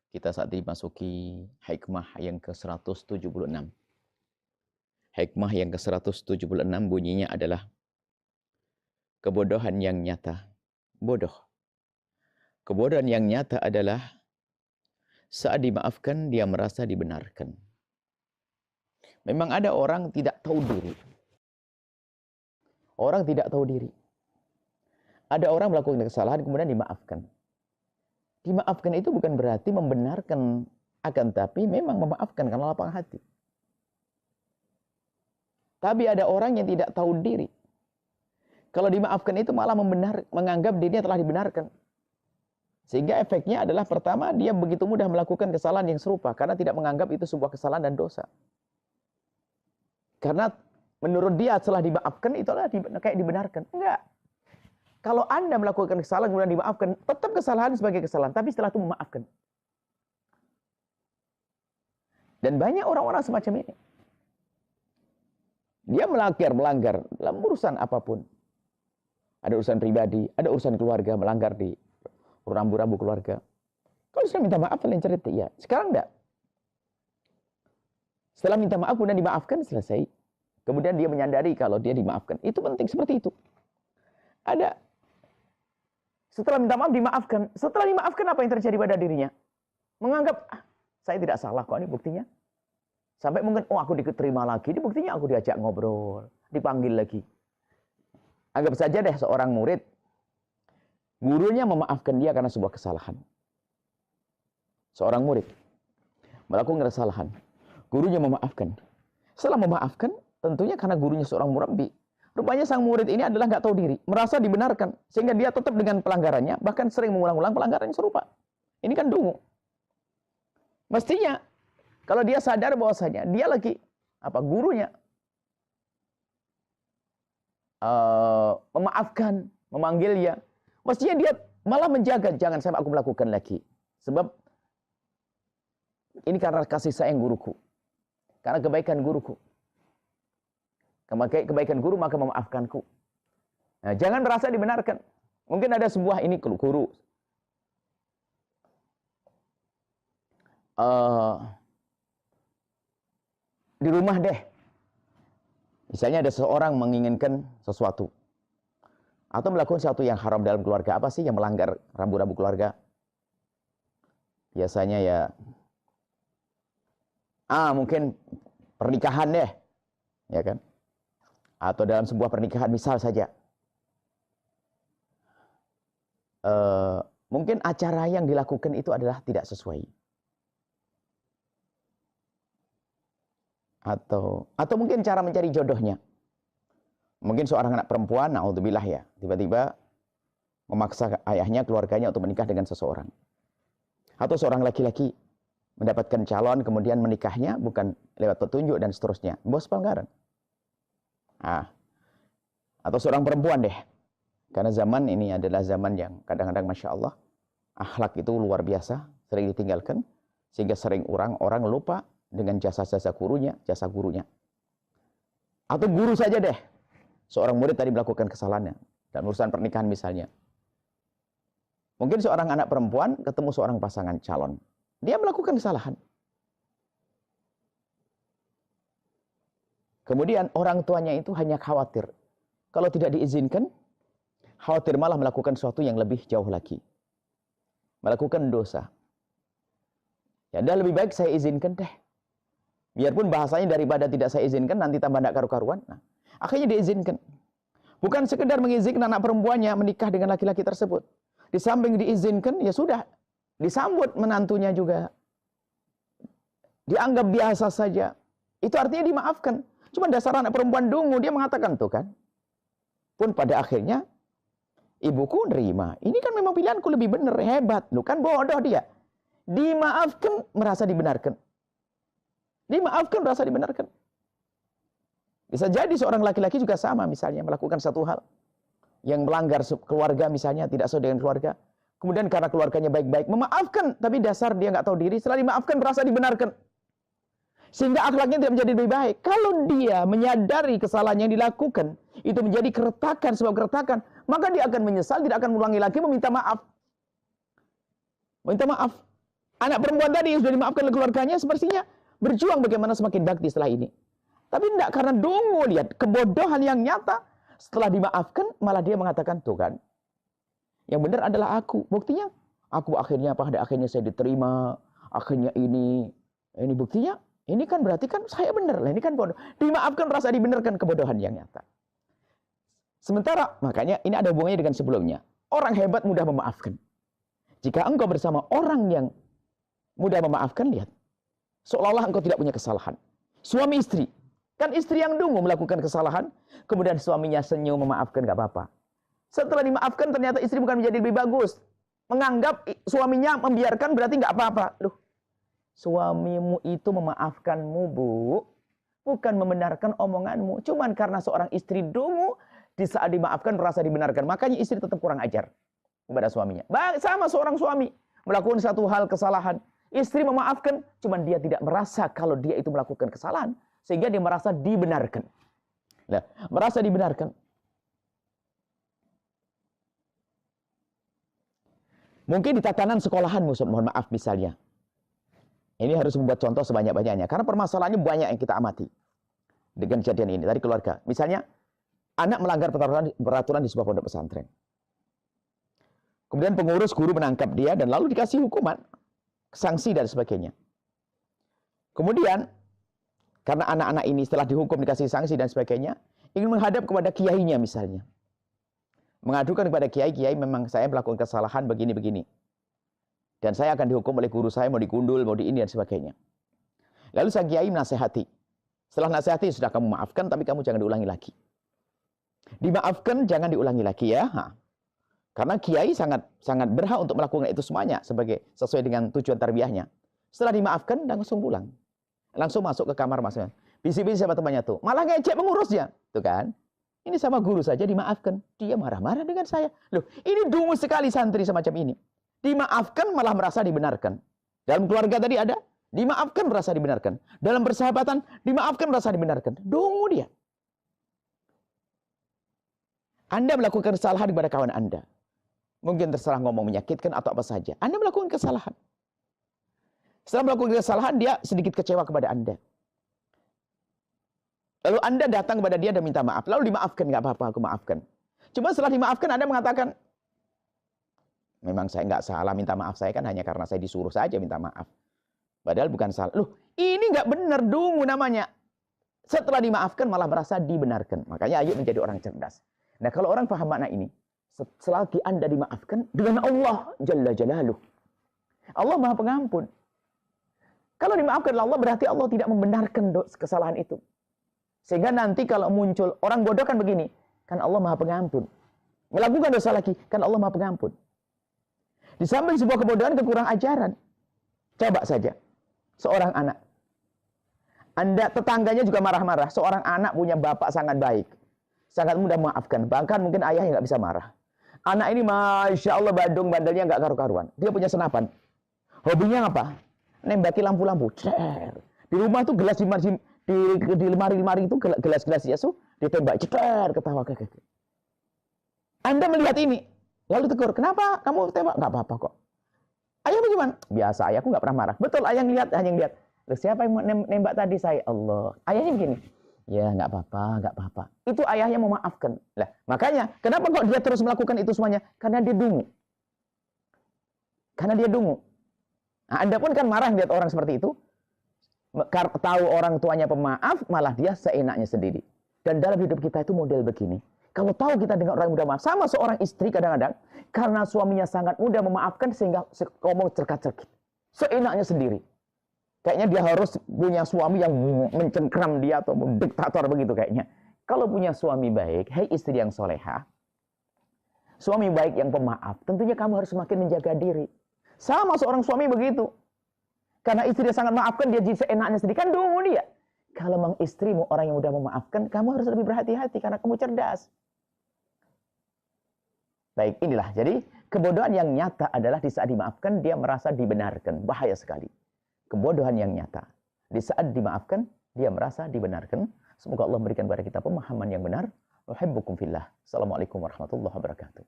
Kita saat ini masuki hikmah yang ke-176. Hikmah yang ke-176 bunyinya adalah kebodohan yang nyata. Bodoh. Kebodohan yang nyata adalah saat dimaafkan dia merasa dibenarkan. Memang ada orang tidak tahu diri. Orang tidak tahu diri. Ada orang melakukan kesalahan kemudian dimaafkan. Dimaafkan itu bukan berarti membenarkan, akan tapi memang memaafkan karena lapang hati. Tapi ada orang yang tidak tahu diri. Kalau dimaafkan itu malah menganggap dirinya telah dibenarkan. Sehingga efeknya adalah pertama, dia begitu mudah melakukan kesalahan yang serupa karena tidak menganggap itu sebuah kesalahan dan dosa. Karena menurut dia setelah dimaafkan itu adalah kayak dibenarkan. Enggak. Kalau Anda melakukan kesalahan kemudian dimaafkan, tetap kesalahan sebagai kesalahan, tapi setelah itu memaafkan. Dan banyak orang-orang semacam ini. Dia melanggar dalam urusan apapun. Ada urusan pribadi, ada urusan keluarga, melanggar di rambu-rambu keluarga. Kalau sudah minta maaf, kalian cerita, ya. Sekarang enggak. Setelah minta maaf, kemudian dimaafkan, selesai. Kemudian dia menyadari kalau dia dimaafkan. Itu penting, seperti itu. Ada. Setelah minta maaf, dimaafkan. Setelah dimaafkan, apa yang terjadi pada dirinya? Menganggap, saya tidak salah kok, ini buktinya. Sampai mungkin, aku diterima lagi. Ini buktinya aku diajak ngobrol. Dipanggil lagi. Anggap saja deh seorang murid. Gurunya memaafkan dia karena sebuah kesalahan. Seorang murid melakukan kesalahan. Gurunya memaafkan. Setelah memaafkan, tentunya karena gurunya seorang murabbi. Rupanya sang murid ini adalah nggak tahu diri. Merasa dibenarkan. Sehingga dia tetap dengan pelanggarannya. Bahkan sering mengulang-ulang pelanggaran yang serupa. Ini kan dungu. Mestinya, kalau dia sadar bahwasanya dia lagi, gurunya memaafkan, memanggil dia. Mestinya dia malah menjaga, jangan sampai aku melakukan lagi. Sebab ini karena kasih sayang guruku. Karena kebaikan guruku. Kebaikan guru maka memaafkanku. Nah, jangan merasa dibenarkan. Mungkin ada sebuah ini guru. Di rumah deh. Misalnya ada seseorang menginginkan sesuatu. Atau melakukan sesuatu yang haram dalam keluarga. Apa sih yang melanggar rambu-rambu keluarga? Biasanya ya, mungkin pernikahan deh. Ya kan? Atau dalam sebuah pernikahan misal saja. Mungkin acara yang dilakukan itu adalah tidak sesuai. Atau mungkin cara mencari jodohnya. Mungkin seorang anak perempuan, naudzubillah ya, tiba-tiba memaksa ayahnya, keluarganya untuk menikah dengan seseorang. Atau seorang laki-laki mendapatkan calon, kemudian menikahnya bukan lewat petunjuk dan seterusnya. Bos pelanggaran. Atau seorang perempuan deh. Karena zaman ini adalah zaman yang kadang-kadang Masya Allah, akhlak itu luar biasa, sering ditinggalkan, sehingga sering orang lupa dengan jasa-jasa gurunya, jasa gurunya. Atau guru saja deh. Seorang murid tadi melakukan kesalahannya. Dalam urusan pernikahan misalnya. Mungkin seorang anak perempuan ketemu seorang pasangan calon. Dia melakukan kesalahan. Kemudian orang tuanya itu hanya khawatir. Kalau tidak diizinkan, khawatir malah melakukan sesuatu yang lebih jauh lagi. Melakukan dosa. Ya udah lebih baik saya izinkan deh. Biarpun bahasanya daripada tidak saya izinkan, nanti tambah tidak karu-karuan. Nah, akhirnya diizinkan. Bukan sekedar mengizinkan anak perempuannya menikah dengan laki-laki tersebut. Di samping diizinkan, ya sudah. Disambut menantunya juga. Dianggap biasa saja. Itu artinya dimaafkan. Cuma dasar anak perempuan dungu, dia mengatakan tuh kan. Pun pada akhirnya, ibuku nerima. Ini kan memang pilihanku lebih benar, hebat. Lu kan bodoh dia. Dimaafkan, merasa dibenarkan. Dimaafkan, merasa dibenarkan. Bisa jadi seorang laki-laki juga sama misalnya, melakukan satu hal. Yang melanggar keluarga misalnya, tidak sesuai dengan keluarga. Kemudian karena keluarganya baik-baik, memaafkan. Tapi dasar dia nggak tahu diri, setelah dimaafkan, merasa dibenarkan. Sehingga akhlaknya tidak menjadi lebih baik. Kalau dia menyadari kesalahan yang dilakukan, itu menjadi keretakan, sebab keretakan, maka dia akan menyesal, tidak akan mengulangi lagi, meminta maaf. Minta maaf. Anak perempuan tadi yang sudah dimaafkan oleh keluarganya sepertinya berjuang bagaimana semakin bakti setelah ini. Tapi tidak, karena dungu, lihat kebodohan yang nyata. Setelah dimaafkan malah dia mengatakan, tuh kan, yang benar adalah aku. Buktinya aku akhirnya pada akhirnya saya diterima, akhirnya ini buktinya. Ini kan berarti kan saya benar lah, ini kan bodoh. Dimaafkan rasa dibenarkan, kebodohan yang nyata. Sementara makanya ini ada hubungannya dengan sebelumnya. Orang hebat mudah memaafkan. Jika engkau bersama orang yang mudah memaafkan, lihat, seolah-olah engkau tidak punya kesalahan. Suami istri, kan istri yang dungu melakukan kesalahan, kemudian suaminya senyum memaafkan, gak apa-apa. Setelah dimaafkan ternyata istri bukan menjadi lebih bagus. Menganggap suaminya membiarkan berarti gak apa-apa. Loh, suamimu itu memaafkanmu, Bu. Bukan membenarkan omonganmu. Cuman karena seorang istri dungu, di saat dimaafkan merasa dibenarkan. Makanya istri tetap kurang ajar kepada suaminya. Sama seorang suami melakukan satu hal kesalahan. Istri memaafkan, cuman dia tidak merasa kalau dia itu melakukan kesalahan. Sehingga dia merasa dibenarkan. Nah, merasa dibenarkan. Mungkin di tatanan sekolahanmu, mohon maaf misalnya. Ini harus membuat contoh sebanyak-banyaknya. Karena permasalahannya banyak yang kita amati. Dengan kejadian ini, dari keluarga. Misalnya, anak melanggar peraturan di sebuah pondok pesantren. Kemudian pengurus guru menangkap dia dan lalu dikasih hukuman. Sanksi dan sebagainya. Kemudian, karena anak-anak ini setelah dihukum dikasih sanksi dan sebagainya, ingin menghadap kepada kiainya misalnya. Mengadukan kepada kiai, memang saya melakukan kesalahan begini-begini. Dan saya akan dihukum oleh guru saya, mau digundul, mau di ini dan sebagainya. Lalu sang kiai menasehati. Setelah nasihati, sudah kamu maafkan, tapi kamu jangan diulangi lagi. Dimaafkan, jangan diulangi lagi ya. Karena kiai sangat berhak untuk melakukan itu semuanya sesuai dengan tujuan tarbiyahnya. Setelah dimaafkan, langsung pulang. Langsung masuk ke kamar masuknya. Bisik-bisik sama temannya tuh. Malah ngecek pengurusnya. Tuh kan. Ini sama guru saja dimaafkan. Dia marah-marah dengan saya. Loh, ini dungu sekali santri semacam ini. Dimaafkan malah merasa dibenarkan. Dalam keluarga tadi ada. Dimaafkan merasa dibenarkan. Dalam persahabatan, dimaafkan merasa dibenarkan. Dungu dia. Anda melakukan kesalahan kepada kawan Anda. Mungkin terserah ngomong menyakitkan atau apa saja. Anda melakukan kesalahan. Setelah melakukan kesalahan, dia sedikit kecewa kepada Anda. Lalu Anda datang kepada dia dan minta maaf. Lalu dimaafkan, nggak apa-apa, aku maafkan. Cuma setelah dimaafkan, Anda mengatakan, memang saya nggak salah, minta maaf saya kan hanya karena saya disuruh saja minta maaf. Padahal bukan salah. Loh, ini nggak benar, dungu namanya. Setelah dimaafkan, malah merasa dibenarkan. Makanya ayo menjadi orang cerdas. Nah, kalau orang paham makna ini, selagi Anda dimaafkan dengan Allah Jalla Jalaluh. Allah Maha Pengampun. Kalau dimaafkan oleh Allah berarti Allah tidak membenarkan kesalahan itu. Sehingga nanti kalau muncul orang bodoh kan begini, kan Allah Maha Pengampun. Melakukan dosa lagi, kan Allah Maha Pengampun. Di samping sebuah kebodohan, kekurang ajaran. Coba saja, seorang anak. Anda tetangganya juga marah-marah. Seorang anak punya bapak sangat baik. Sangat mudah memaafkan. Bahkan mungkin ayahnya nggak bisa marah. Anak ini Masya Allah bandelnya nggak karu-karuan. Dia punya senapan. Hobinya apa? Nembaki lampu-lampu. Di rumah tuh gelas di lemari-lemari itu gelas-gelas Yesus ditembak. Ketawa. Anda melihat ini. Lalu tegur, kenapa kamu tembak? Nggak apa-apa kok. Ayah bagaimana? Biasa, ayahku nggak pernah marah. Betul, ayah ngelihat, hanya ngelihat. Terus siapa yang nembak tadi? Saya. Allah. Ayahnya begini. Ya, nggak apa-apa. Itu ayahnya memaafkan. Lah, makanya, kenapa kok dia terus melakukan itu semuanya? Karena dia dungu. Nah, Anda pun kan marah lihat orang seperti itu. Tahu orang tuanya pemaaf, malah dia seenaknya sendiri. Dan dalam hidup kita itu model begini. Kalau tahu kita dengan orang yang mudah maaf, sama seorang istri kadang-kadang, karena suaminya sangat mudah memaafkan, sehingga ngomong cerkat-cerkit. Seenaknya sendiri. Kayaknya dia harus punya suami yang mencengkram dia atau diktator begitu kayaknya. Kalau punya suami baik, hai istri yang soleha, suami baik yang pemaaf, tentunya kamu harus semakin menjaga diri. Sama seorang suami begitu. Karena istri dia sangat maafkan, dia jadi seenaknya sendiri. Kan dungu dia. Kalau memang istrimu orang yang mudah memaafkan, kamu harus lebih berhati-hati karena kamu cerdas. Baik, inilah. Jadi, kebodohan yang nyata adalah di saat dimaafkan, dia merasa dibenarkan. Bahaya sekali. Kebodohan yang nyata. Di saat dimaafkan, dia merasa dibenarkan. Semoga Allah memberikan kepada kita pemahaman yang benar. Uhibbukum fillah. Assalamualaikum warahmatullahi wabarakatuh.